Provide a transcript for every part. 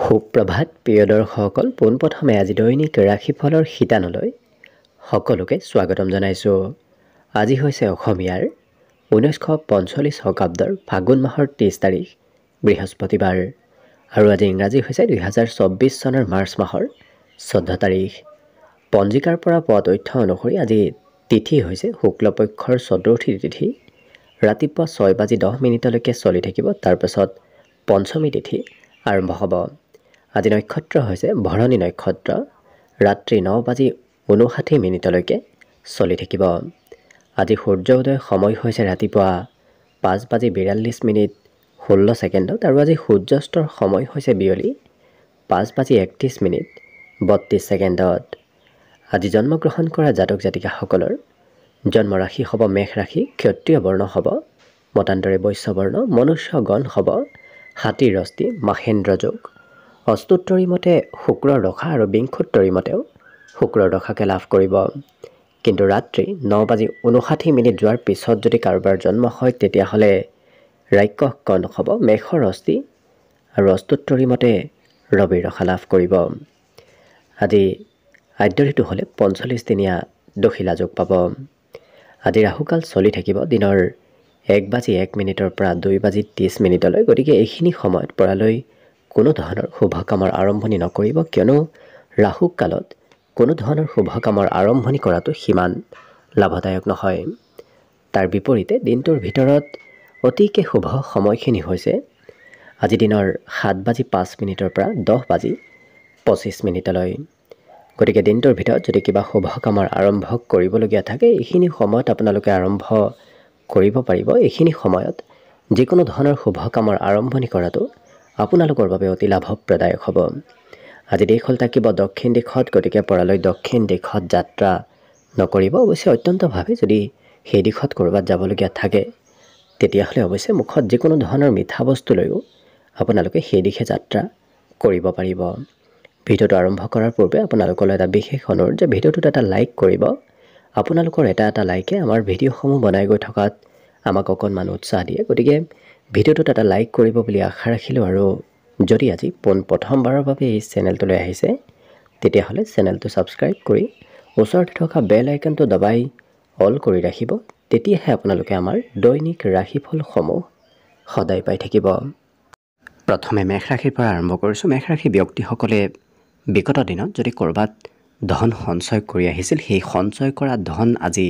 সুপ্ৰভাত প্ৰিয় দৰ্শকসকল, পোনপ্ৰথমে আজি দৈনিক ৰাশিফলৰ শিতানলৈ সকলোকে স্বাগতম জনাইছোঁ। আজি হৈছে অসমীয়াৰ 1945 শকাব্দৰ ফাগুন মাহৰ 30 তাৰিখ বৃহস্পতিবাৰ আৰু আজি ইংৰাজী হৈছে 2024 চনৰ মাৰ্চ মাহৰ 14 তাৰিখ। পঞ্জিকাৰ পৰা পোৱা তথ্য অনুসৰি আজি তিথি হৈছে শুক্লপক্ষৰ চতুৰ্থী তিথি। ৰাতিপুৱা 6:10 চলি থাকিব, তাৰপাছত পঞ্চমী তিথি আৰম্ভ হ'ব। আজি নক্ষত্ৰ হৈছে ভৰণী নক্ষত্ৰ। ৰাত্ৰি 9:59 চলি থাকিব। আজি সূৰ্য উদয় সময় হৈছে ৰাতিপুৱা 5:42 আৰু আজি সূৰ্যাস্তৰ সময় হৈছে বিয়লি 5:31 আজি জন্মগ্ৰহণ কৰা জাতক জাতিকাসকলৰ জন্ম ৰাশি হ'ব মেষ ৰাশি, ক্ষত্ৰিয় বৰ্ণ হ'ব মতান্তৰে বৈশ্য বৰ্ণ, মনুষ্য গণ হ'ব হাতীৰ ৰস্তি মাহেন্দ্ৰ যোগ। অস্তুত্তৰী মতে শুক্ৰৰ দশা আৰু বিংশোত্তৰী মতেও শুক্ৰৰ দশাকে লাভ কৰিব। কিন্তু ৰাত্ৰি 9:59 যোৱাৰ পিছত যদি কাৰোবাৰ জন্ম হয় তেতিয়াহ'লে ৰাক্ষস কণ হ'ব মেষৰ অস্থি আৰু অস্তুত্তৰী মতে ৰবিৰ দশা লাভ কৰিব। আজি আদ্য ঋতু হ'লে 45 দিনীয়া দশিলা যোগ পাব। আজি ৰাহুকাল চলি থাকিব দিনৰ 1:01 পৰা 2:30। গতিকে এইখিনি সময়ত পৰালৈ কোনো ধৰণৰ শুভ কামৰ আৰম্ভণি নকৰিব, কিয়নো ৰাহু কালত কোনো ধৰণৰ শুভ কামৰ আৰম্ভণি কৰাটো সিমান লাভদায়ক নহয়। তাৰ বিপৰীতে দিনটোৰ ভিতৰত অতিকে শুভ সময়খিনি হৈছে আজি দিনৰ 7:05 পৰা 10:25। গতিকে দিনটোৰ ভিতৰত যদি কিবা শুভ কামৰ আৰম্ভ কৰিবলগীয়া থাকে এইখিনি সময়ত আপোনালোকে আৰম্ভ কৰিব পাৰিব। এইখিনি সময়ত যিকোনো ধৰণৰ শুভ কামৰ আৰম্ভণি কৰাটো আপোনালোকৰ বাবে অতি লাভপ্ৰদায়ক হ'ব। আজি দেশ হ'ল থাকিব দক্ষিণ দিশত, গতিকে পৰালৈ দক্ষিণ দিশত যাত্ৰা নকৰিব। অৱশ্যে অত্যন্তভাৱে যদি সেই দিশত ক'ৰবাত যাবলগীয়া থাকে তেতিয়াহ'লে অৱশ্যে মুখত যিকোনো ধৰণৰ মিঠা বস্তু লৈও আপোনালোকে সেই দিশে যাত্ৰা কৰিব পাৰিব। ভিডিঅ'টো আৰম্ভ কৰাৰ পূৰ্বে আপোনালোকলৈ এটা বিশেষ অনুৰোধ যে ভিডিঅ'টোত এটা লাইক কৰিব। আপোনালোকৰ এটা লাইকে আমাৰ ভিডিঅ'সমূহ বনাই গৈ থকাত আমাক অকণমান উৎসাহ দিয়ে। গতিকে ভিডিঅ'টোত এটা লাইক কৰিব বুলি আশা ৰাখিলোঁ। আৰু যদি আজি প্ৰথমবাৰৰ বাবে এই চেনেলটোলৈ আহিছে তেতিয়াহ'লে চেনেলটো ছাবস্ক্ৰাইব কৰি ওচৰতে থকা বেল আইকনটো দবাই অল কৰি ৰাখিব। তেতিয়াহে আপোনালোকে আমাৰ দৈনিক ৰাশিফলসমূহ সদায় পাই থাকিব। প্ৰথমে মেষ ৰাশিৰ পৰা আৰম্ভ কৰিছোঁ। মেষ ৰাশি ব্যক্তিসকলে বিগত দিনত যদি ক'ৰবাত ধন সঞ্চয় কৰি আহিছিল, সেই সঞ্চয় কৰা ধন আজি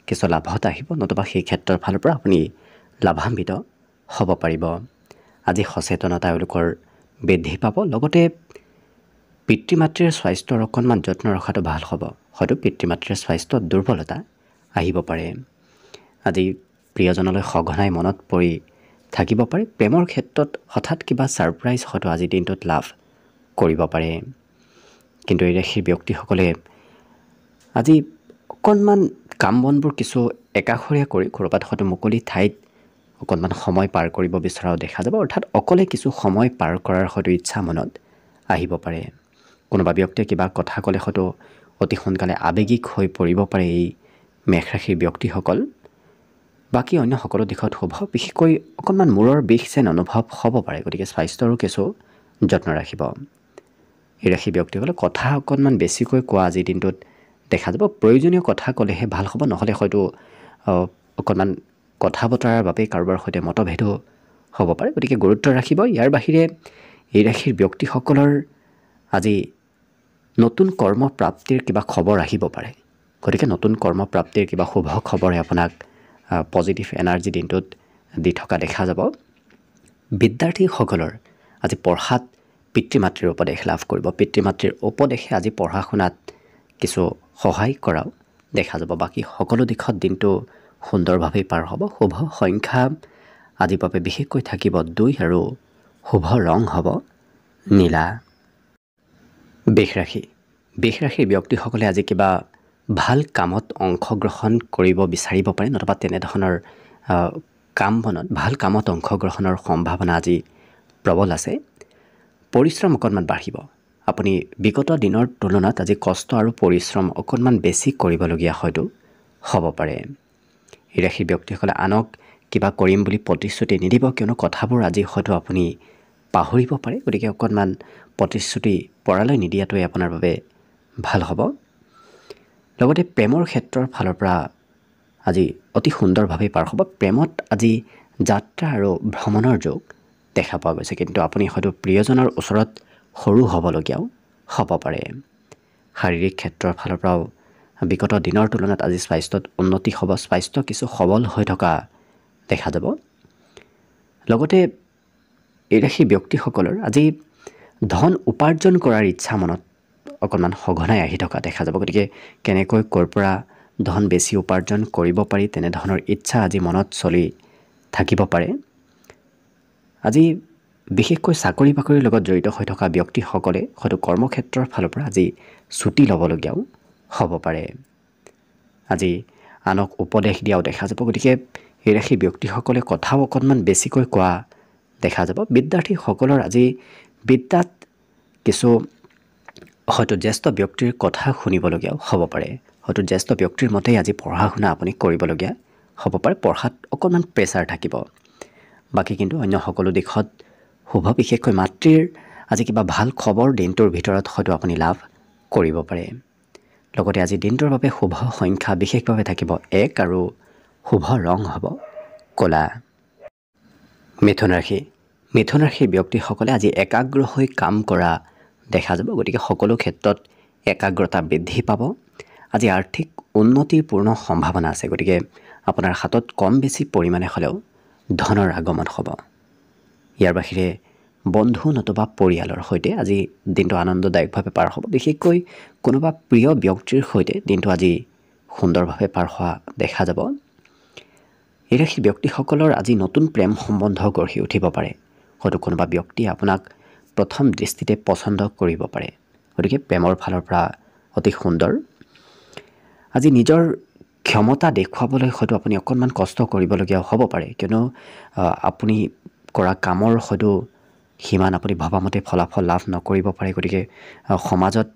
কিছু লাভত আহিব, নতুবা সেই ক্ষেত্ৰৰ ফালৰ পৰা আপুনি লাভান্বিত হ'ব পাৰিব। আজি সচেতনতা এওঁলোকৰ বৃদ্ধি পাব। লগতে পিতৃ মাতৃৰ স্বাস্থ্যৰ অকণমান যত্ন ৰখাটো ভাল হ'ব। হয়তো পিতৃ মাতৃৰ স্বাস্থ্যত দুৰ্বলতা আহিব পাৰে। আজি প্ৰিয়জনলৈ সঘনাই মনত পৰি থাকিব পাৰে। প্ৰেমৰ ক্ষেত্ৰত হঠাৎ কিবা ছাৰপ্ৰাইজ হয়তো আজিৰ দিনটোত লাভ কৰিব পাৰে। কিন্তু এই ৰাশিৰ ব্যক্তিসকলে আজি অকণমান কাম বনবোৰ কিছু একাষৰীয়া কৰি ক'ৰবাত হয়তো মুকলি ঠাইত অকণমান সময় পাৰ কৰিব বিচৰাও দেখা যাব। অৰ্থাৎ অকলে কিছু সময় পাৰ কৰাৰ হয়তো ইচ্ছা মনত আহিব পাৰে। কোনোবা ব্যক্তিয়ে কিবা কথা ক'লে হয়তো অতি সোনকালে আৱেগিক হৈ পৰিব পাৰে এই মেষ ৰাশিৰ ব্যক্তিসকল। বাকী অন্য সকলো দিশত শুভ, বিশেষকৈ অকণমান মূৰৰ বিষ যেন অনুভৱ হ'ব পাৰে। গতিকে স্বাস্থ্যৰো কিছু যত্ন ৰাখিব। এই ৰাশি ব্যক্তিসকলে কথা অকণমান বেছিকৈ কোৱা আজিৰ দিনটোত দেখা যাব। প্ৰয়োজনীয় কথা ক'লেহে ভাল হ'ব, নহ'লে হয়তো অকণমান কথা বতৰাৰ বাবে কাৰোবাৰ সৈতে মতভেদো হ'ব পাৰে। গতিকে গুৰুত্ব ৰাখিব। ইয়াৰ বাহিৰে এই ৰাশিৰ ব্যক্তিসকলৰ আজি নতুন কৰ্মপ্ৰাপ্তিৰ কিবা খবৰ আহিব পাৰে। গতিকে নতুন কৰ্মপ্ৰাপ্তিৰ কিবা শুভ খবৰে আপোনাক পজিটিভ এনাৰ্জি দিনটোত দি থকা দেখা যাব। বিদ্যাৰ্থীসকলৰ আজি পঢ়াত পিতৃ মাতৃৰ উপদেশ লাভ কৰিব। পিতৃ মাতৃৰ উপদেশে আজি পঢ়া শুনাত কিছু সহায় কৰাও দেখা যাব। বাকী সকলো দিশত দিনটো সুন্দৰভাৱে পাৰ হ'ব। শুভ সংখ্যা আজিৰ বাবে বিশেষকৈ থাকিব 2 আৰু শুভ ৰং হ'ব নীলা। বৃষ ৰাশিৰ ব্যক্তিসকলে আজি কিবা ভাল কামত অংশগ্ৰহণ কৰিব বিচাৰিব পাৰে, নতুবা তেনেধৰণৰ কাম বনত ভাল কামত অংশগ্ৰহণৰ সম্ভাৱনা আজি প্ৰবল আছে। পৰিশ্ৰম অকণমান বাঢ়িব। আপুনি বিগত দিনৰ তুলনাত আজি কষ্ট আৰু পৰিশ্ৰম অকণমান বেছি কৰিবলগীয়া হয়তো হ'ব পাৰে। এই ৰাশিৰ ব্যক্তিসকলে আনক কিবা কৰিম বুলি প্ৰতিশ্ৰুতি নিদিব, কিয়নো কথাবোৰ আজি হয়তো আপুনি পাহৰিব পাৰে। গতিকে অকণমান প্ৰতিশ্ৰুতি পৰালৈ নিদিয়াটোৱে আপোনাৰ বাবে ভাল হ'ব। লগতে প্ৰেমৰ ক্ষেত্ৰৰ ফালৰ পৰা আজি অতি সুন্দৰভাৱে পাৰ হ'ব। প্ৰেমত আজি যাত্ৰা আৰু ভ্ৰমণৰ যোগ দেখা পোৱা গৈছে, কিন্তু আপুনি হয়তো প্ৰিয়জনৰ ওচৰত সৰু হ'বলগীয়াও হ'ব পাৰে। শাৰীৰিক ক্ষেত্ৰৰ ফালৰ পৰাও বিগত দিনৰ তুলনাত আজি স্বাস্থ্যত উন্নতি হ'ব। স্বাস্থ্য কিছু সবল হৈ থকা দেখা যাব। লগতে এই ৰাশি ব্যক্তিসকলৰ আজি ধন উপাৰ্জন কৰাৰ ইচ্ছা মনত অকণমান সঘনাই আহি থকা দেখা যাব। গতিকে কেনেকৈ ক'ৰ পৰা ধন বেছি উপাৰ্জন কৰিব পাৰি তেনেধৰণৰ ইচ্ছা আজি মনত চলি থাকিব পাৰে। আজি বিশেষকৈ চাকৰি বাকৰিৰ লগত জড়িত হৈ থকা ব্যক্তিসকলে হয়তো কৰ্মক্ষেত্ৰৰ ফালৰ পৰা আজি ছুটি ল'বলগীয়াও হ'ব পাৰে। আজি আনক উপদেশ দিয়াও দেখা যাব। গতিকে এই ৰাশি ব্যক্তিসকলে কথাও অকণমান বেছিকৈ কোৱা দেখা যাব। বিদ্যাৰ্থীসকলৰ আজি বিদ্যাত কিছু হয়তো জ্যেষ্ঠ ব্যক্তিৰ কথা শুনিবলগীয়াও হ'ব পাৰে। হয়তো জ্যেষ্ঠ ব্যক্তিৰ মতেই আজি পঢ়া শুনা আপুনি কৰিবলগীয়া হ'ব পাৰে। পঢ়াত অকণমান প্ৰেছাৰ থাকিব। বাকী কিন্তু অন্য সকলো দিশত শুভ। বিশেষকৈ মাতৃৰ আজি কিবা ভাল খবৰ দিনটোৰ ভিতৰত হয়তো আপুনি লাভ কৰিব পাৰে। লগতে আজি দিনটোৰ বাবে শুভ সংখ্যা বিশেষভাৱে থাকিব 1 আৰু শুভ ৰং হ'ব ক'লা। মিথুন ৰাশি। মিথুন ৰাশিৰ ব্যক্তিসকলে আজি একাগ্ৰ হৈ কাম কৰা দেখা যাব। গতিকে সকলো ক্ষেত্ৰত একাগ্ৰতা বৃদ্ধি পাব। আজি আৰ্থিক উন্নতিৰ পূৰ্ণ সম্ভাৱনা আছে। গতিকে আপোনাৰ হাতত কম বেছি পৰিমাণে হ'লেও ধনৰ আগমন হ'ব। ইয়াৰ বাহিৰে বন্ধু নতুবা পৰিয়ালৰ সৈতে আজি দিনটো আনন্দদায়কভাৱে পাৰ হ'ব। বিশেষকৈ কোনোবা প্ৰিয় ব্যক্তিৰ সৈতে দিনটো আজি সুন্দৰভাৱে পাৰ হোৱা দেখা যাব। এই ৰাশি ব্যক্তিসকলৰ আজি নতুন প্ৰেম সম্বন্ধ গঢ়ি উঠিব পাৰে। হয়তো কোনোবা ব্যক্তিয়ে আপোনাক প্ৰথম দৃষ্টিতে পচন্দ কৰিব পাৰে। গতিকে প্ৰেমৰ ফালৰ পৰা অতি সুন্দৰ। আজি নিজৰ ক্ষমতা দেখুৱাবলৈ হয়তো আপুনি অকণমান কষ্ট কৰিবলগীয়া হ'ব পাৰে, কিয়নো আপুনি কৰা কামৰ হয়তো সিমান আপুনি ভবামতে ফলাফল লাভ নকৰিব পাৰে। গতিকে সমাজত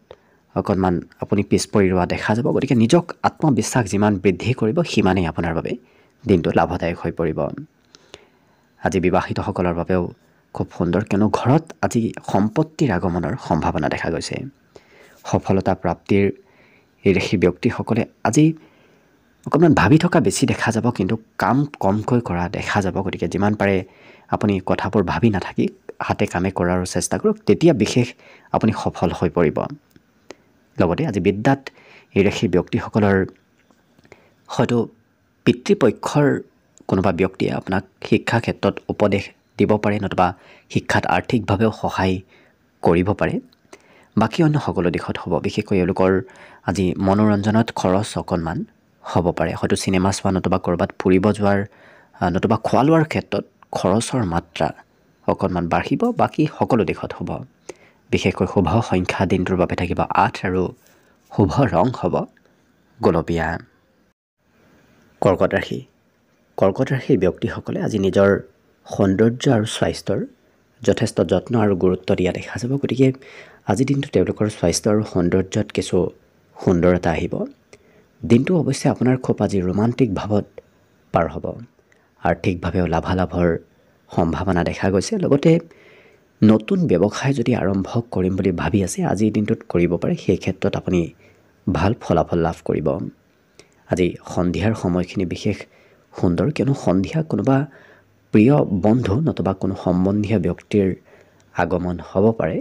অকণমান আপুনি পিছ পৰি ৰোৱা দেখা যাব। গতিকে নিজক আত্মবিশ্বাস যিমান বৃদ্ধি কৰিব সিমানেই আপোনাৰ বাবে দিনটো লাভদায়ক হৈ পৰিব। আজি বিবাহিতসকলৰ বাবেও খুব সুন্দৰ, কিয়নো ঘৰত আজি সম্পত্তিৰ আগমনৰ সম্ভাৱনা দেখা গৈছে। সফলতা প্ৰাপ্তিৰ এই ৰাশি ব্যক্তিসকলে আজি অকণমান ভাবি থকা বেছি দেখা যাব, কিন্তু কাম কমকৈ কৰা দেখা যাব। গতিকে যিমান পাৰে আপুনি কথাবোৰ ভাবি নাথাকি হাতে কামে কৰাৰ চেষ্টা কৰক, তেতিয়া বিশেষ আপুনি সফল হৈ পৰিব। লগতে আজি বিদ্যাত এই ৰাশি ব্যক্তিসকলৰ হয়তো পিতৃপক্ষৰ কোনোবা ব্যক্তিয়ে আপোনাক শিক্ষা ক্ষেত্ৰত উপদেশ দিব পাৰে, নতুবা শিক্ষাত আৰ্থিকভাৱেও সহায় কৰিব পাৰে। বাকী অন্য সকলো দিশত হ'ব। বিশেষকৈ এওঁলোকৰ আজি মনোৰঞ্জনত খৰচ অকণমান হ'ব পাৰে। হয়তো চিনেমা চোৱা নতুবা ক'ৰবাত ফুৰিব যোৱাৰ নতুবা খোৱা লোৱাৰ ক্ষেত্ৰত খৰচৰ মাত্ৰা অকণমান বাঢ়িব। বাকী সকলো দিশত হ'ব। বিশেষকৈ শুভ সংখ্যা দিনটোৰ বাবে থাকিব 8 আৰু শুভ ৰং হ'ব গোলপীয়া। কৰ্কট ৰাশি। কৰ্কট ৰাশিৰ ব্যক্তিসকলে আজি নিজৰ সৌন্দৰ্য আৰু স্বাস্থ্যৰ যথেষ্ট যত্ন আৰু গুৰুত্ব দিয়া দেখা যাব। গতিকে আজিৰ দিনটো তেওঁলোকৰ স্বাস্থ্য আৰু সৌন্দৰ্যত কিছু সুন্দৰতা আহিব। দিনটো অৱশ্যে আপোনাৰ খুব আজি ৰোমান্টিক ভাৱত পাৰ হ'ব। আৰ্থিকভাৱেও লাভালাভৰ সম্ভাৱনা দেখা গৈছে। লগতে নতুন ব্যৱসায় যদি আৰম্ভ কৰিম বুলি ভাবি আছে আজিৰ দিনটোত কৰিব পাৰে। সেই ক্ষেত্ৰত আপুনি ভাল ফলাফল লাভ কৰিব। আজি সন্ধিয়াৰ সময়খিনি বিশেষ সুন্দৰ, কিয়নো সন্ধিয়া কোনোবা প্ৰিয় বন্ধু নতুবা কোনো সম্বন্ধীয় ব্যক্তিৰ আগমন হ'ব পাৰে।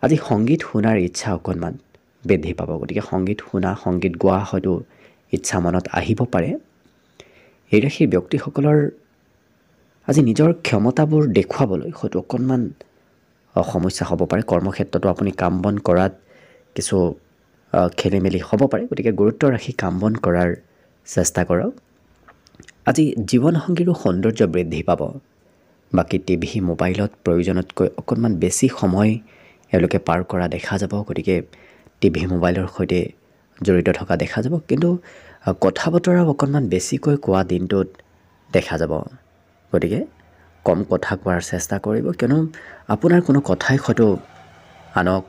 আজি সংগীত শুনাৰ ইচ্ছা অকণমান বৃদ্ধি পাব। গতিকে সংগীত শুনা, সংগীত গোৱা হয়তো ইচ্ছা মনত আহিব পাৰে। এই ৰাশিৰ ব্যক্তিসকলৰ আজি নিজৰ ক্ষমতাবোৰ দেখুৱাবলৈ হয়তো অকণমান সমস্যা হ'ব পাৰে। কৰ্মক্ষেত্ৰতো আপুনি কাম বন কৰাত কিছু খেলি মেলি হ'ব পাৰে। গতিকে গুৰুত্ব ৰাখি কাম বন কৰাৰ চেষ্টা কৰক। আজি জীৱনসংগীৰো সৌন্দৰ্য বৃদ্ধি পাব। বাকী টিভি মোবাইলত প্ৰয়োজনতকৈ অকণমান বেছি সময় এওঁলোকে পাৰ কৰা দেখা যাব। গতিকে টিভি মোবাইলৰ সৈতে জড়িত থকা দেখা যাব। কিন্তু কথা বতৰা অকণমান বেছিকৈ কোৱা দিনটোত দেখা যাব। গতিকে কম কথা কোৱাৰ চেষ্টা কৰিব, কিয়নো আপোনাৰ কোনো কথাই হয়তো আনক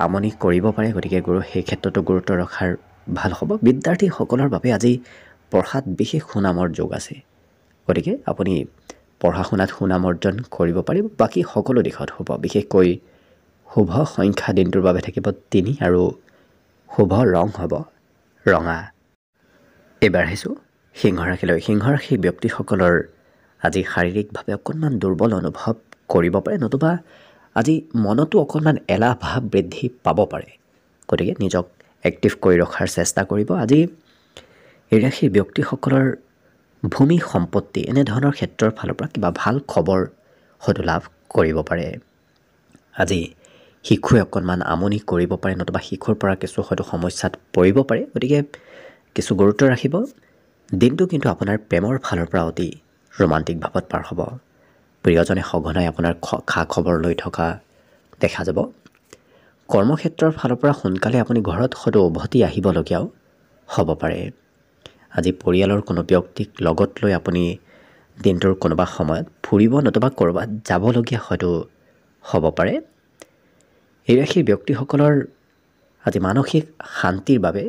আমনি কৰিব পাৰে। গতিকে সেই ক্ষেত্ৰতো গুৰুত্ব ৰখাৰ ভাল হ'ব। বিদ্যাৰ্থীসকলৰ বাবে আজি পঢ়াত বিশেষ সুনামৰ যোগ আছে। গতিকে আপুনি পঢ়া শুনাত সুনাম অৰ্জন কৰিব পাৰিব বাকী সকলো দিশত শুভ বিশেষকৈ শুভ সংখ্যা দিনটোৰ বাবে থাকিব 3 আৰু শুভ ৰং হ'ব ৰঙা এবাৰ আহিছোঁ সিংহ ৰাশিলৈ সিংহ ৰাশিৰ ব্যক্তিসকলৰ আজি শাৰীৰিকভাৱে অকণমান দুৰ্বল অনুভৱ কৰিব পাৰে নতুবা আজি মনতো অকণমান এলাহ ভাৱ বৃদ্ধি পাব পাৰে গতিকে নিজক এক্টিভ কৰি ৰখাৰ চেষ্টা কৰিব আজি এই ৰাশিৰ ব্যক্তিসকলৰ ভূমি সম্পত্তি এনেধৰণৰ ক্ষেত্ৰৰ ফালৰ পৰা কিবা ভাল খবৰ হয়তো লাভ কৰিব পাৰে আজি শিশুৱে অকণমান আমনি কৰিব পাৰে নতুবা শিশুৰ পৰা কিছু হয়তো সমস্যাত পৰিব পাৰে গতিকে কিছু গুৰুত্ব ৰাখিব দিনটো কিন্তু আপোনাৰ প্ৰেমৰ ফালৰ পৰা অতি ৰোমান্টিক ভাৱত পাৰ হ'ব প্ৰিয়জনে সঘনাই আপোনাৰ খা খবৰ লৈ থকা দেখা যাব কৰ্মক্ষেত্ৰৰ ফালৰ পৰা সোনকালে আপুনি ঘৰত হয়তো উভতি আহিবলগীয়াও হ'ব পাৰে আজি পৰিয়ালৰ কোনো ব্যক্তিক লগত লৈ আপুনি দিনটোৰ কোনোবা সময়ত ফুৰিব নতুবা ক'ৰবাত যাবলগীয়া হয়তো হ'ব পাৰে এই ৰাশিৰ ব্যক্তিসকলৰ আজি মানসিক শান্তিৰ বাবে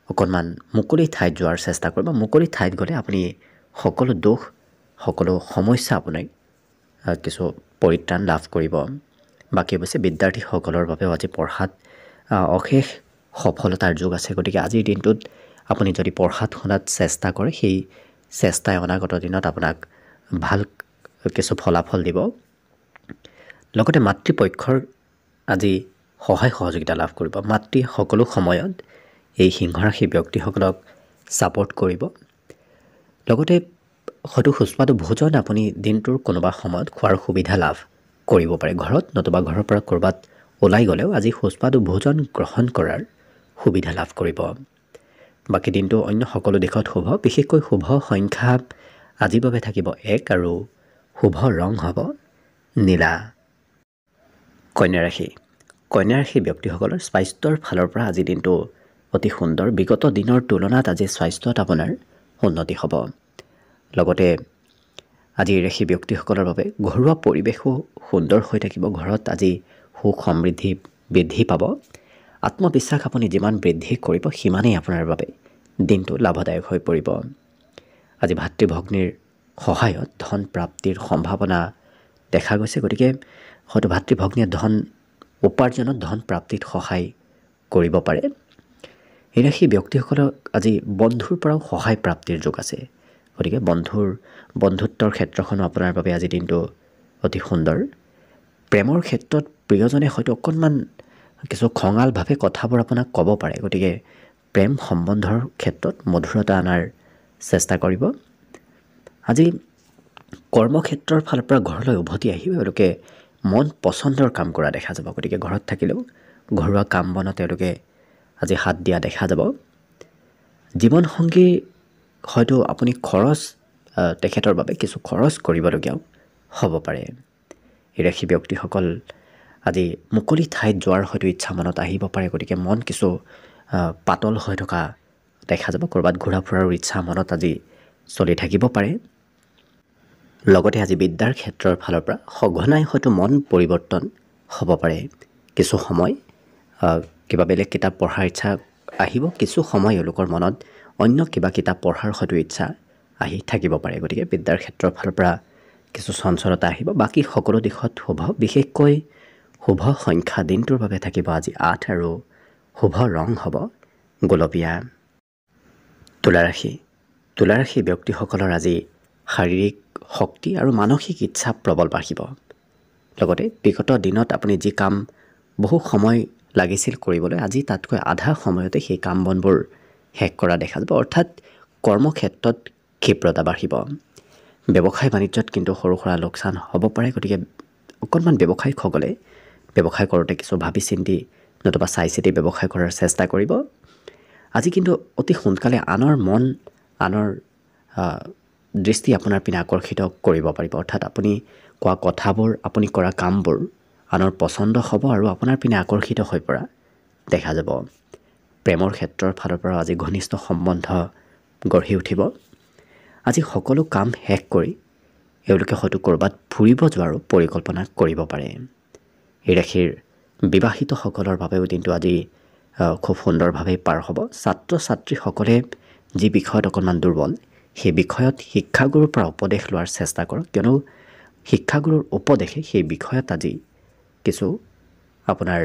অকণমান মুকলি ঠাইত যোৱাৰ চেষ্টা কৰিব মুকলি ঠাইত গ'লে আপুনি সকলো দুখ সকলো সমস্যা আপোনাৰ কিছু পৰিত্ৰাণ লাভ কৰিব বাকী অৱশ্যে বিদ্যাৰ্থীসকলৰ বাবেও আজি পঢ়াত অশেষ সফলতাৰ যোগ আছে গতিকে আজিৰ দিনটোত আপুনি যদি পঢ়াত শুনাত চেষ্টা কৰে সেই চেষ্টাই অনাগত দিনত আপোনাক ভাল কিছু ফলাফল দিব লগতে মাতৃপক্ষৰ আজি সহায় সহযোগিতা লাভ কৰিব মাতৃ সকলো সময়ত এই সিংহ ৰাশিৰ ব্যক্তিসকলক ছাপোৰ্ট কৰিব লগতে হয়তো সুস্বাদু ভোজন আপুনি দিনটোৰ কোনোবা সময়ত খোৱাৰ সুবিধা লাভ কৰিব পাৰে ঘৰত নতুবা ঘৰৰ পৰা ক'ৰবাত ওলাই গ'লেও আজি সুস্বাদু ভোজন গ্ৰহণ কৰাৰ সুবিধা লাভ কৰিব বাকী দিনটো অন্য সকলো দিশত শুভ বিশেষকৈ শুভ সংখ্যা আজিৰ বাবে থাকিব 1 আৰু শুভ ৰং হ'ব নীলা কন্যা ৰাশিৰ ব্যক্তিসকলৰ স্বাস্থ্যৰ ফালৰ পৰা আজি দিনটো অতি সুন্দৰ বিগত দিনৰ তুলনাত আজি স্বাস্থ্যত আপোনাৰ উন্নতি হ'ব লগতে আজি ৰাশি ব্যক্তিসকলৰ বাবে ঘৰুৱা পৰিৱেশো সুন্দৰ হৈ থাকিব ঘৰত আজি সুখ সমৃদ্ধি বৃদ্ধি পাব আত্মবিশ্বাস আপুনি যিমান বৃদ্ধি কৰিব সিমানেই আপোনাৰ বাবে দিনটো লাভদায়ক হৈ পৰিব আজি ভাতৃ ভগ্নীৰ সহায়ত ধন প্ৰাপ্তিৰ সম্ভাৱনা দেখা গৈছে গতিকে হয়তো ভাতৃ ভগ্নীয়ে ধন উপাৰ্জনত ধন প্ৰাপ্তিত সহায় কৰিব পাৰে এই ৰাশি ব্যক্তিসকলক আজি বন্ধুৰ পৰাও সহায় প্ৰাপ্তিৰ যোগ আছে গতিকে বন্ধুত্বৰ ক্ষেত্ৰখনো আপোনাৰ বাবে আজি দিনটো অতি সুন্দৰ প্ৰেমৰ ক্ষেত্ৰত প্ৰিয়জনে হয়তো অকণমান কিছু খঙালভাৱে কথাবোৰ আপোনাক ক'ব পাৰে গতিকে প্ৰেম সম্বন্ধৰ ক্ষেত্ৰত মধুৰতা অনাৰ চেষ্টা কৰিব আজি কৰ্মক্ষেত্ৰৰ ফালৰ পৰা ঘৰলৈ উভতি আহিব তেওঁলোকে মন পচন্দৰ কাম কৰা দেখা যাব গতিকে ঘৰত থাকিলেও ঘৰুৱা কাম বনত তেওঁলোকে আজি হাত দিয়া দেখা যাব জীৱনসংগী হয়তো আপুনি খৰচ তেখেতৰ বাবে কিছু খৰচ কৰিবলগীয়াও হ'ব পাৰে এই ৰাশি ব্যক্তিসকল আজি মুকলি ঠাইত যোৱাৰ হয়তো ইচ্ছা মনত আহিব পাৰে গতিকে মন কিছু পাতল হৈ থকা দেখা যাব ক'ৰবাত ঘূৰা ফুৰাৰ ইচ্ছা মনত আজি চলি থাকিব পাৰে লগতে আজি বিদ্যাৰ ক্ষেত্ৰৰ ফালৰ পৰা সঘনাই হয়তো মন পৰিৱৰ্তন হ'ব পাৰে কিছু সময় কিবা বেলেগ কিতাপ পঢ়াৰ ইচ্ছা আহিব কিছু সময় এওঁলোকৰ মনত অন্য কিবা কিতাপ পঢ়াৰ হয়তো ইচ্ছা আহি থাকিব পাৰে গতিকে বিদ্যাৰ ক্ষেত্ৰৰ ফালৰ পৰা কিছু চঞ্চলতা আহিব বাকী সকলো দিশত শুভ বিশেষকৈ শুভ সংখ্যা দিনটোৰ বাবে থাকিব আজি 8 আৰু শুভ ৰং হ'ব গোলপীয়া তুলা ৰাশি ব্যক্তিসকলৰ আজি শাৰীৰিক শক্তি আৰু মানসিক ইচ্ছা প্ৰবল বাঢ়িব লগতে বিগত দিনত আপুনি যি কাম বহু সময় লাগিছিল কৰিবলৈ আজি তাতকৈ আধা সময়তে সেই কাম বনবোৰ শেষ কৰা দেখা যাব অৰ্থাৎ কৰ্মক্ষেত্ৰত ক্ষিপ্ৰতা বাঢ়িব ব্যৱসায় বাণিজ্যত কিন্তু সৰু সুৰা লোকচান হ'ব পাৰে গতিকে অকণমান ব্যৱসায়িকসকলে ব্যৱসায় কৰোঁতে কিছু ভাবি চিন্তি নতুবা চাই চিতি ব্যৱসায় কৰাৰ চেষ্টা কৰিব আজি কিন্তু অতি সোনকালে আনৰ দৃষ্টি আপোনাৰ পিনে আকৰ্ষিত কৰিব পাৰিব অৰ্থাৎ আপুনি কোৱা কথাবোৰ আপুনি কৰা কামবোৰ আনৰ পচন্দ হ'ব আৰু আপোনাৰ পিনে আকৰ্ষিত হৈ পৰা দেখা যাব প্ৰেমৰ ক্ষেত্ৰৰ ফালৰ পৰা আজি ঘনিষ্ঠ সম্বন্ধ গঢ়ি উঠিব আজি সকলো কাম শেষ কৰি এওঁলোকে হয়তো ক'ৰবাত ফুৰিব যোৱাৰো পৰিকল্পনা কৰিব পাৰে এই ৰাশিৰ বিবাহিতসকলৰ বাবেও দিনটো আজি খুব সুন্দৰভাৱে পাৰ হ'ব ছাত্ৰ ছাত্ৰীসকলে যি বিষয়ত অকণমান দুৰ্বল সেই বিষয়ত শিক্ষাগুৰুৰ পৰা উপদেশ লোৱাৰ চেষ্টা কৰক, কিয়নো শিক্ষাগুৰুৰ উপদেশে সেই বিষয়ত আজি কিছু আপোনাৰ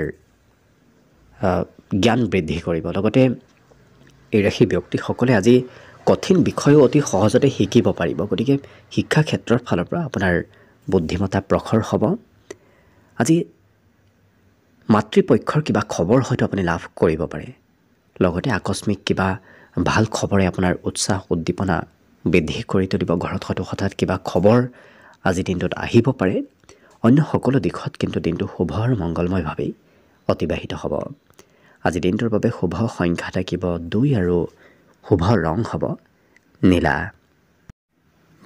জ্ঞান বৃদ্ধি কৰিব। লগতে এই ৰাশি ব্যক্তিসকলে আজি কঠিন বিষয়ো অতি সহজতে শিকিব পাৰিব। গতিকে শিক্ষা ক্ষেত্ৰৰ ফালৰ পৰা আপোনাৰ বুদ্ধিমত্তা প্ৰখৰ হ'ব। আজি মাতৃপক্ষৰ কিবা খবৰ হয়তো আপুনি লাভ কৰিব পাৰে। লগতে আকস্মিক কিবা ভাল খবৰে আপোনাৰ উৎসাহ উদ্দীপনা বৃদ্ধি কৰি তুলিব। ঘৰত হয়তো হঠাৎ কিবা খবৰ আজি দিনটোত আহিব পাৰে। অন্য সকলো দিশত কিন্তু দিনটো শুভ আৰু মংগলময়ভাৱেই অতিবাহিত হ'ব। আজি দিনটোৰ বাবে শুভ সংখ্যা থাকিব 2 আৰু শুভ ৰং হ'ব নীলা।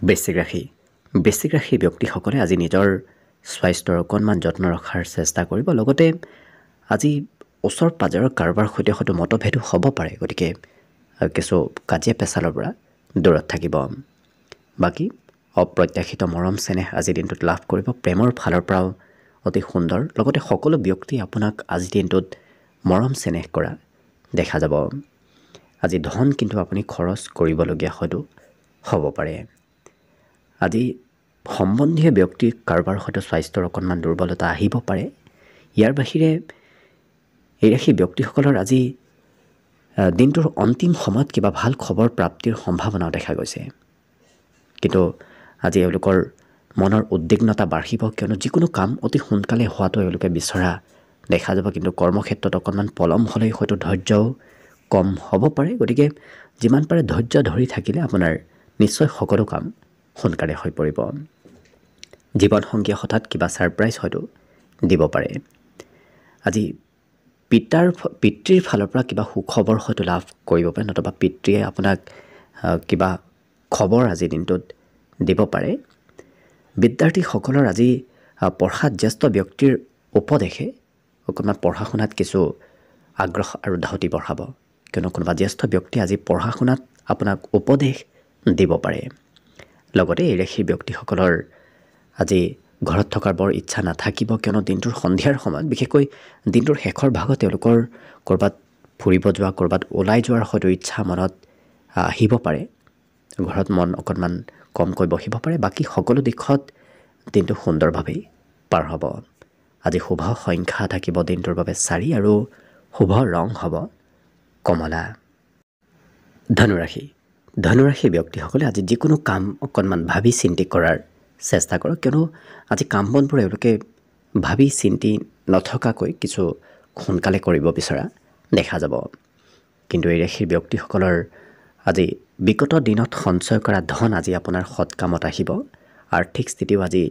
বৃশ্চিক ৰাশি ব্যক্তিসকলে আজি নিজৰ স্বাস্থ্যৰ অকণমান যত্ন ৰখাৰ চেষ্টা কৰিব। লগতে আজি ওচৰ পাজৰৰ কাৰোবাৰ সৈতে হয়তো মতভেদো হ'ব পাৰে। গতিকে কিছু কাজিয়া পেচালৰ পৰা দূৰত থাকিব। বাকী অপ্ৰত্যাশিত মৰম চেনেহ আজি দিনটোত লাভ কৰিব। প্ৰেমৰ ফালৰ পৰাও অতি সুন্দৰ। লগতে সকলো ব্যক্তি আপোনাক আজি দিনটোত মৰম চেনেহ কৰা দেখা যাব। আজি ধন কিন্তু আপুনি খৰচ কৰিবলগীয়া হয়তো হ'ব পাৰে। আজি সম্বন্ধীয় ব্যক্তিৰ কাৰোবাৰ হয়তো স্বাস্থ্যৰ অকণমান দুৰ্বলতা আহিব পাৰে। ইয়াৰ বাহিৰে এই ৰাশি ব্যক্তিসকলৰ আজি দিনটোৰ অন্তিম সময়ত কিবা ভাল খবৰ প্ৰাপ্তিৰ সম্ভাৱনাও দেখা গৈছে। কিন্তু আজি এওঁলোকৰ মনৰ উদ্বিগ্নতা বাঢ়িব, কিয়নো যিকোনো কাম অতি সোনকালে হোৱাটো এওঁলোকে বিচৰা দেখা যাব। কিন্তু কৰ্মক্ষেত্ৰত অকণমান পলম হ'লেই হয়তো ধৈৰ্যও কম হ'ব পাৰে। গতিকে যিমান পাৰে ধৈৰ্য ধৰি থাকিলে আপোনাৰ নিশ্চয় সকলো কাম সোনকালে হৈ পৰিব। জীৱনসংগীয়ে হঠাৎ কিবা ছাৰপ্ৰাইজ হয়তো দিব পাৰে। আজি পিতৃৰ ফালৰ পৰা কিবা সুখবৰ হয়তো লাভ কৰিব পাৰে, নতুবা পিতৃয়ে আপোনাক কিবা খবৰ আজি দিনটোত দিব পাৰে। বিদ্যাৰ্থীসকলৰ আজি পঢ়াত জ্যেষ্ঠ ব্যক্তিৰ উপদেশে অকণমান পঢ়া শুনাত কিছু আগ্ৰহ আৰু ধাউতি বঢ়াব, কিয়নো কোনোবা জ্যেষ্ঠ ব্যক্তিয়ে আজি পঢ়া শুনাত আপোনাক উপদেশ দিব পাৰে। লগতে এই ৰাশিৰ ব্যক্তিসকলৰ আজি ঘৰত থকাৰ বৰ ইচ্ছা নাথাকিব, কিয়নো দিনটোৰ সন্ধিয়াৰ সময়ত বিশেষকৈ দিনটোৰ শেষৰ ভাগত তেওঁলোকৰ ক'ৰবাত ফুৰিব যোৱা, ক'ৰবাত ওলাই যোৱাৰ হয়তো ইচ্ছা মনত আহিব পাৰে। ঘৰত মন অকণমান কমকৈ বহিব পাৰে। বাকী সকলো দিশত দিনটো সুন্দৰভাৱেই পাৰ হ'ব। আজি শুভ সংখ্যা থাকিব দিনটোৰ বাবে 4 আৰু শুভ ৰং হ'ব কমলা। ধনুৰাশি ব্যক্তিসকলে আজি যিকোনো কাম অকণমান ভাবি চিন্তি কৰাৰ চেষ্টা কৰক, কিয়নো আজি কাম বনবোৰ এওঁলোকে ভাবি চিন্তি নথকাকৈ কিছু সোনকালে কৰিব বিচৰা দেখা যাব। কিন্তু এই ৰাশিৰ ব্যক্তিসকলৰ আজি বিগত দিনত সঞ্চয় কৰা ধন আজি আপোনাৰ সৎ কামত আহিব। আৰ্থিক স্থিতিও আজি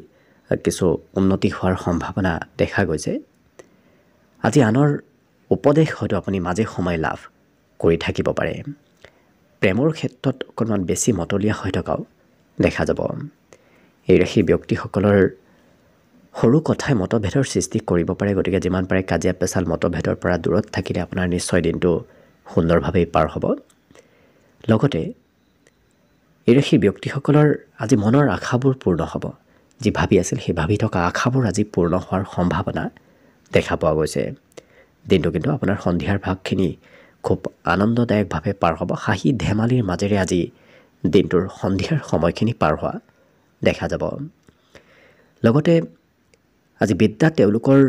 কিছু উন্নতি হোৱাৰ সম্ভাৱনা দেখা গৈছে। আজি আনৰ উপদেশ হয়তো আপুনি মাজে সময়ে লাভ কৰি থাকিব পাৰে। প্ৰেমৰ ক্ষেত্ৰত অকণমান বেছি মতলীয়া হৈ থকাও দেখা যাব। এই ৰাশি ব্যক্তিসকলৰ সৰু কথাই মতভেদৰ সৃষ্টি কৰিব পাৰে। গতিকে যিমান পাৰে কাজিয়া পেচাল মতভেদৰ পৰা দূৰত থাকিলে আপোনাৰ নিশ্চয় দিনটো সুন্দৰভাৱেই পাৰ হ'ব। লগতে এই ৰাশি ব্যক্তিসকলৰ আজি মনৰ আশাবোৰ পূৰ্ণ হ'ব। যি ভাবি আছিল সেই ভাবি থকা আশাবোৰ আজি পূৰ্ণ হোৱাৰ সম্ভাৱনা দেখা পোৱা গৈছে। দিনটো কিন্তু আপোনাৰ সন্ধিয়াৰ ভাগখিনি খুব আনন্দদায়কভাৱে পাৰ হ'ব। হাঁহি ধেমালিৰ মাজেৰে আজি দিনটোৰ সন্ধিয়াৰ সময়খিনি পাৰ হোৱা দেখা যাব। লগতে আজি বিদ্যাত তেওঁলোকৰ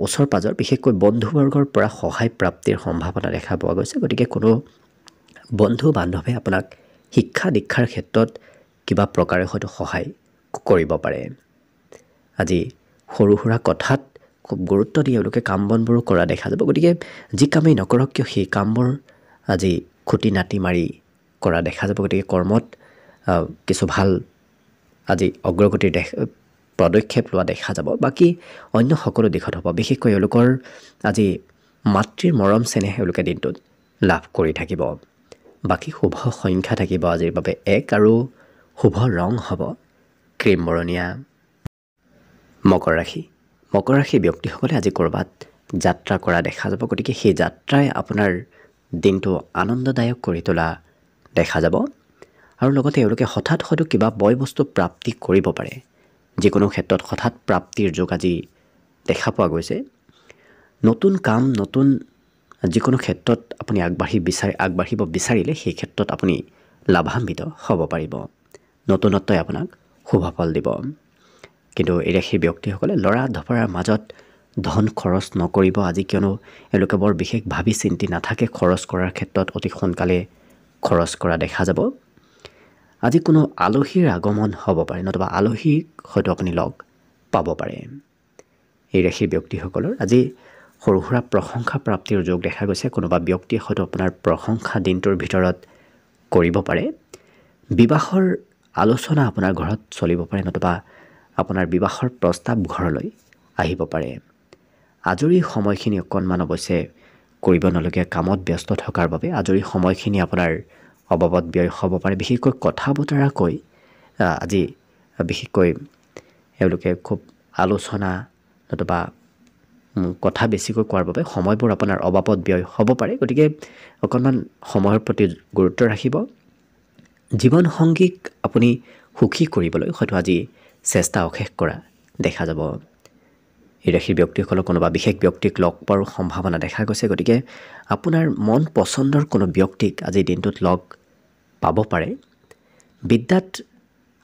ওচৰ পাজৰ বিশেষকৈ বন্ধুবৰ্গৰ পৰা সহায় প্ৰাপ্তিৰ সম্ভাৱনা দেখা পোৱা গৈছে। গতিকে কোনো বন্ধু বান্ধৱে আপোনাক শিক্ষা দীক্ষাৰ ক্ষেত্ৰত কিবা প্ৰকাৰে হয়তো সহায় কৰিব পাৰে। আজি সৰু সুৰা কথাত খুব গুৰুত্ব দি এওঁলোকে কাম বনবোৰো কৰা দেখা যাব। গতিকে যি কামেই নকৰক কিয় সেই কামবোৰ আজি খুটি নাটি মাৰি কৰা দেখা যাব। গতিকে কৰ্মত কিছু ভাল আজি অগ্ৰগতিৰ পদক্ষেপ লোৱা দেখা যাব। বাকী অন্য সকলো দিশত হ'ব। বিশেষকৈ এওঁলোকৰ আজি মাতৃৰ মৰম চেনেহ এওঁলোকে দিনটোত লাভ কৰি থাকিব। বাকী শুভ সংখ্যা থাকিব আজিৰ বাবে 1 আৰু শুভ ৰং হ'ব ক্ৰীম বৰণীয়া। মকৰ ৰাশি ব্যক্তিসকলে আজি ক'ৰবাত যাত্ৰা কৰা দেখা যাব। গতিকে সেই যাত্ৰাই আপোনাৰ দিনটো আনন্দদায়ক কৰি তোলা দেখা যাব। আৰু লগতে এওঁলোকে হঠাৎ হয়তো কিবা বয় বস্তু প্ৰাপ্তি কৰিব পাৰে। যিকোনো ক্ষেত্ৰত হঠাৎ প্ৰাপ্তিৰ যোগ আজি দেখা পোৱা গৈছে। নতুন কাম নতুন যিকোনো ক্ষেত্ৰত আপুনি আগবাঢ়িব বিচাৰিলে সেই ক্ষেত্ৰত আপুনি লাভান্বিত হ'ব পাৰিব। নতুনত্বই আপোনাক শুভ ফল দিব। কিন্তু এই ৰাশিৰ ব্যক্তিসকলে লৰা ধপৰাৰ মাজত ধন খৰচ নকৰিব আজি, কিয়নো এওঁলোকে বৰ বিশেষ ভাবি চিন্তি নাথাকে খৰচ কৰাৰ ক্ষেত্ৰত অতি সোনকালে খৰচ কৰা দেখা যাব। আজি কোনো আলহীৰ আগমন হ'ব পাৰে, নতুবা আলহীক হয়তো আপুনি লগ পাব পাৰে। এই ৰাশিৰ ব্যক্তিসকলৰ আজি সৰু সুৰা প্ৰশংসা প্ৰাপ্তিৰ যোগ দেখা গৈছে। কোনোবা ব্যক্তিয়ে হয়তো আপোনাৰ প্ৰশংসা দিনটোৰ ভিতৰত কৰিব পাৰে। বিবাহৰ আলোচনা আপোনাৰ ঘৰত চলিব পাৰে, নতুবা আপোনাৰ বিবাহৰ প্ৰস্তাৱ ঘৰলৈ আহিব পাৰে। আজৰি সময়খিনি অকণমান অৱশ্যে কৰিব নলগীয়া কামত ব্যস্ত থকাৰ বাবে আজৰি সময়খিনি আপোনাৰ অবাবত ব্যয় হ'ব পাৰে। বিশেষকৈ কথা বতৰা কৈ আজি বিশেষকৈ এওঁলোকে খুব আলোচনা নতুবা কথা বেছিকৈ কোৱাৰ বাবে সময়বোৰ আপোনাৰ অবাবত ব্যয় হ'ব পাৰে। গতিকে অকণমান সময়ৰ প্ৰতি গুৰুত্ব ৰাখিব। জীৱনসংগীক আপুনি সুখী কৰিবলৈ হয়তো আজি চেষ্টা অশেষ কৰা দেখা যাব। এই ৰাশিৰ ব্যক্তিসকলক কোনোবা বিশেষ ব্যক্তিক লগ পোৱাৰ সম্ভাৱনা দেখা গৈছে। গতিকে আপোনাৰ মন পচন্দৰ কোনো ব্যক্তিক আজিৰ দিনটোত লগ পাব পাৰে। বিদ্যাত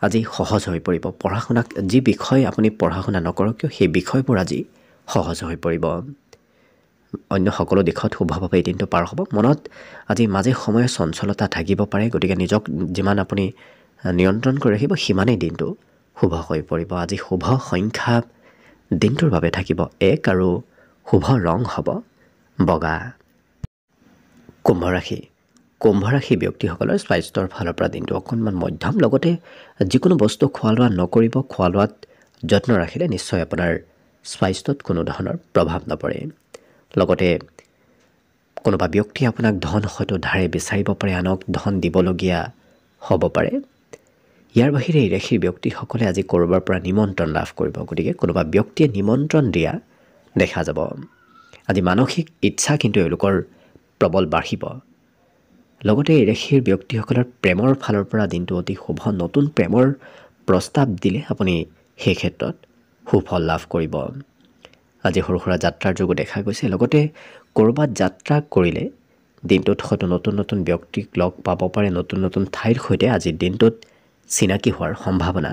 আজি সহজ হৈ পৰিব। পঢ়া শুনাক যি বিষয় আপুনি পঢ়া শুনা নকৰক কিয় সেই বিষয়বোৰ আজি সহজ হৈ পৰিব। অন্য সকলো দিশত শুভভাৱে এই দিনটো পাৰ হ'ব। মনত আজি মাজে সময়ে চঞ্চলতা থাকিব পাৰে। গতিকে নিজক যিমান আপুনি নিয়ন্ত্ৰণ কৰি ৰাখিব সিমানেই দিনটো শুভ হৈ পৰিব। আজি শুভ সংখ্যা দিনটোৰ বাবে থাকিব 1 আৰু শুভ ৰং হ'ব বগা। কুম্ভ ৰাশি। কুম্ভ ৰাশি ব্যক্তিসকলৰ স্বাস্থ্যৰ ফালৰ পৰা দিনটো অকণমান মধ্যম। লগতে যিকোনো বস্তু খোৱা লোৱা নকৰিব। খোৱা লোৱাত যত্ন ৰাখিলে নিশ্চয় আপোনাৰ স্বাস্থ্যত কোনো ধৰণৰ প্ৰভাৱ নপৰে। লগতে কোনোবা ব্যক্তিয়ে আপোনাক ধন হয়তো ধাৰে বিচাৰিব পাৰে, আনক ধন দিবলগীয়া হ'ব পাৰে। ইয়াৰ বাহিৰে এই ৰাশিৰ ব্যক্তিসকলে আজি ক'ৰবাৰ পৰা নিমন্ত্ৰণ লাভ কৰিব। গতিকে কোনোবা ব্যক্তিয়ে নিমন্ত্ৰণ দিয়া দেখা যাব। আজি মানসিক ইচ্ছা কিন্তু এওঁলোকৰ প্ৰবল বাঢ়িব। লগতে এই ৰাশিৰ ব্যক্তিসকলৰ প্ৰেমৰ ফালৰ পৰা দিনটো অতি শুভ। নতুন প্ৰেমৰ প্ৰস্তাৱ দিলে আপুনি সেই ক্ষেত্ৰত সুফল লাভ কৰিব। আজি সৰু সুৰা যাত্ৰাৰ যোগো দেখা গৈছে। লগতে ক'ৰবাত যাত্ৰা কৰিলে দিনটোত হয়তো নতুন নতুন ব্যক্তিক লগ পাব পাৰে। নতুন নতুন ঠাইৰ সৈতে আজিৰ দিনটোত চিনাকি হোৱাৰ সম্ভাৱনা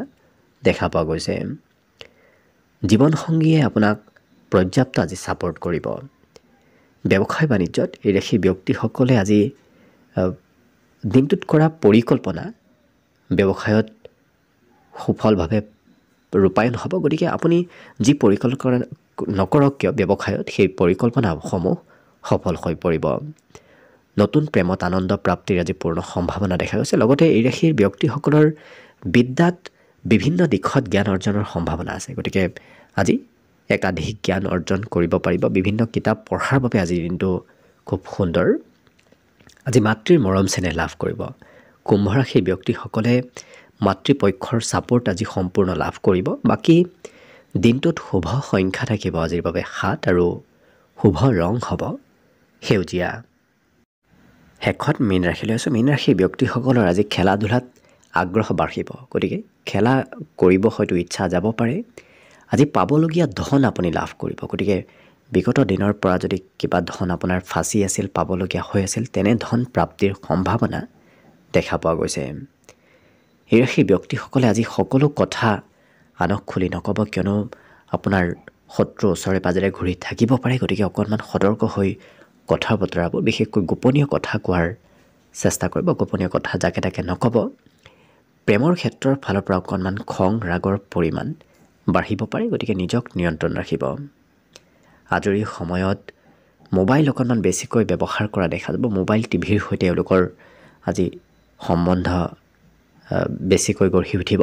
দেখা পোৱা গৈছে। জীৱনসংগীয়ে আপোনাক পৰ্যাপ্ত আজি ছাপোৰ্ট কৰিব। ব্যৱসায় বাণিজ্যত এই ৰাশিৰ ব্যক্তিসকলে আজি দিনটোত কৰা পৰিকল্পনা ব্যৱসায়ত সুফলভাৱে ৰূপায়ণ হ'ব। গতিকে আপুনি যি পৰিকল্পনা নকৰক কিয় ব্যৱসায়ত সেই পৰিকল্পনাসমূহ সফল হৈ পৰিব। নতুন প্ৰেমত আনন্দ প্ৰাপ্তিৰ আজি পূৰ্ণ সম্ভাৱনা দেখা গৈছে। লগতে এই ৰাশিৰ ব্যক্তিসকলৰ বিদ্যাত বিভিন্ন দিশত জ্ঞান অৰ্জনৰ সম্ভাৱনা আছে। গতিকে আজি একাধিক জ্ঞান অৰ্জন কৰিব পাৰিব। বিভিন্ন কিতাপ পঢ়াৰ বাবে আজিৰ দিনটো খুব সুন্দৰ। আজি মাতৃৰ মৰম চেনেহ লাভ কৰিব। কুম্ভ ৰাশিৰ ব্যক্তিসকলে মাতৃপক্ষৰ ছাপোৰ্ট আজি সম্পূৰ্ণ লাভ কৰিব। বাকী দিনটোত শুভ সংখ্যা থাকিব আজিৰ বাবে 7 আৰু শুভ ৰং হ'ব সেউজীয়া। শেষত মীন ৰাশিলৈ আছোঁ। মীন ৰাশিৰ ব্যক্তিসকলৰ আজি খেলা ধূলাত আগ্ৰহ বাঢ়িব। গতিকে খেলা কৰিব হয়তো ইচ্ছা যাব পাৰে। আজি পাবলগীয়া ধন আপুনি লাভ কৰিব। গতিকে বিগত দিনৰ পৰা যদি কিবা ধন আপোনাৰ ফাঁচি আছিল, পাবলগীয়া হৈ আছিল, তেনে ধন প্ৰাপ্তিৰ সম্ভাৱনা দেখা পোৱা গৈছে। এই ৰাশিৰ ব্যক্তিসকলে আজি সকলো কথা আনক খুলি নক'ব, কিয়নো আপোনাৰ শত্ৰু ওচৰে পাজৰে ঘূৰি থাকিব পাৰে। গতিকে অকণমান সতৰ্ক হৈ কথা বতৰাবোৰ বিশেষকৈ গোপনীয় কথা কোৱাৰ চেষ্টা কৰিব। গোপনীয় কথা যাকে তাকে নক'ব। প্ৰেমৰ ক্ষেত্ৰৰ ফালৰ পৰা অকণমান খং ৰাগৰ পৰিমাণ বাঢ়িব পাৰে। গতিকে নিজক নিয়ন্ত্ৰণ ৰাখিব। আজৰি সময়ত মোবাইল অকণমান বেছিকৈ ব্যৱহাৰ কৰা দেখা যাব। মোবাইল টিভিৰ সৈতে এওঁলোকৰ আজি সম্বন্ধ বেছিকৈ গঢ়ি উঠিব।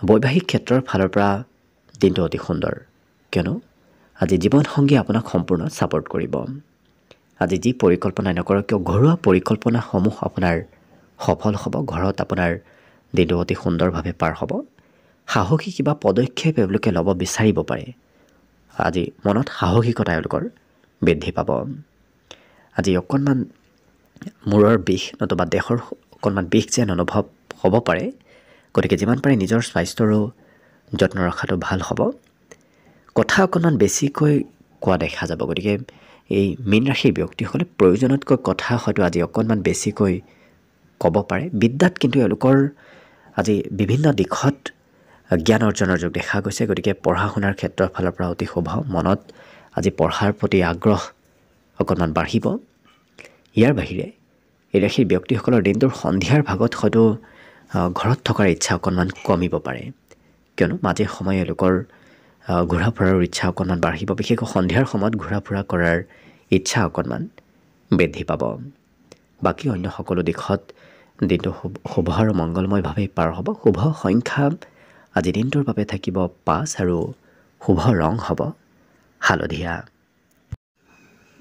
বৈবাহিক ক্ষেত্ৰৰ ফালৰ পৰা দিনটো অতি সুন্দৰ, কিয়নো আজি জীৱনসংগী আপোনাক সম্পূৰ্ণ ছাপোৰ্ট কৰিব। আজি যি পৰিকল্পনা নকৰক কিয় ঘৰুৱা পৰিকল্পনাসমূহ আপোনাৰ সফল হ'ব। ঘৰত আপোনাৰ দিনটো অতি সুন্দৰভাৱে পাৰ হ'ব। সাহসী কিবা পদক্ষেপ এওঁলোকে ল'ব বিচাৰিব পাৰে। আজি মনত সাহসিকতা এওঁলোকৰ বৃদ্ধি পাব। আজি অকণমান মূৰৰ বিষ নতুবা দেহৰ অকণমান বিষ যেন অনুভৱ হ'ব পাৰে। গতিকে যিমান পাৰে নিজৰ স্বাস্থ্যৰো যত্ন ৰখাটো ভাল হ'ব। কথা অকণমান বেছিকৈ কোৱা দেখা যাব। গতিকে এই মীন ৰাশিৰ ব্যক্তিসকলে প্ৰয়োজনতকৈ কথা হয়তো আজি অকণমান বেছিকৈ ক'ব পাৰে। বিদ্যাত কিন্তু এওঁলোকৰ আজি বিভিন্ন দিশত জ্ঞান অৰ্জনৰ যোগ দেখা গৈছে। গতিকে পঢ়া শুনাৰ ক্ষেত্ৰৰ ফালৰ পৰা অতি শুভ। মনত আজি পঢ়াৰ প্ৰতি আগ্ৰহ অকণমান বাঢ়িব। ইয়াৰ বাহিৰে এই ৰাশিৰ ব্যক্তিসকলৰ দিনটোৰ সন্ধিয়াৰ ভাগত হয়তো ঘৰত থকাৰ ইচ্ছা অকণমান কমিব পাৰে, কিয়নো মাজে সময়ে এওঁলোকৰ ঘূৰা ফুৰাৰ ইচ্ছা অকণমান বাঢ়িব। বিশেষকৈ সন্ধিয়াৰ সময়ত ঘূৰা ফুৰা কৰাৰ ইচ্ছা অকণমান বৃদ্ধি পাব। বাকী অন্য সকলো দিশত দিনটো শুভ আৰু মংগলময়ভাৱেই পাৰ হ'ব। শুভ সংখ্যা আজি দিনটোৰ বাবে থাকিব 5 আৰু শুভ ৰং হ'ব হালধীয়া।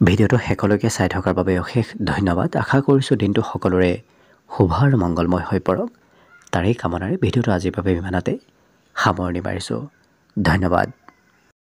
ভিডিঅ'টো শেষলৈকে চাই থকাৰ বাবে অশেষ ধন্যবাদ। আশা কৰিছোঁ দিনটো সকলোৰে শুভ আৰু মংগলময় হৈ পৰক। তাৰেই কামনাৰে ভিডিঅ'টো আজিৰ বাবে ইমানতে সামৰণি মাৰিছোঁ। ধন্যবাদ।